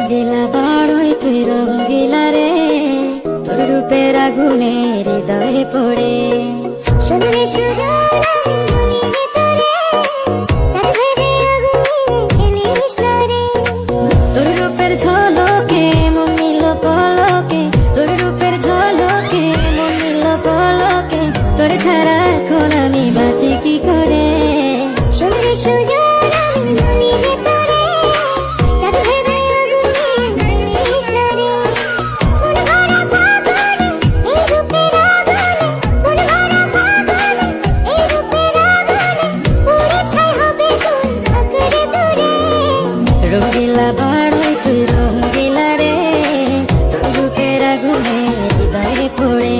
রঙ্গিলা বাড়ই তুই রঙ্গিলা রে, তোর রূপের আগুনে হৃদয়ে পড়ে। শুনলে সুজন আমি বলি যে তোরে, চাঁদ ভেবে আগুনে খেলিস না রে। তোর রূপের ঝলকে মন নিল পলকে, তোর রূপের ঝলকে মন নিল পলকে, তোর ছাড়া এখন আমি বাঁচি কি করে। শুনলে সুজন আমি বলি যে তোরে, চাঁদ ভেবে আগুনে খেলিস না রে। মন ভরা ফাগুনে এই রূপের আগুনে, মন ভরা ফাগুনে এই রূপের আগুনে, পুড়ে ছাই হবে কোন আঁকড়ে ধরে। রঙ্গিলা বাড়ই তুই রঙ্গিলা রে, তোর রূপের আগুনে হৃদয়ে পড়ে।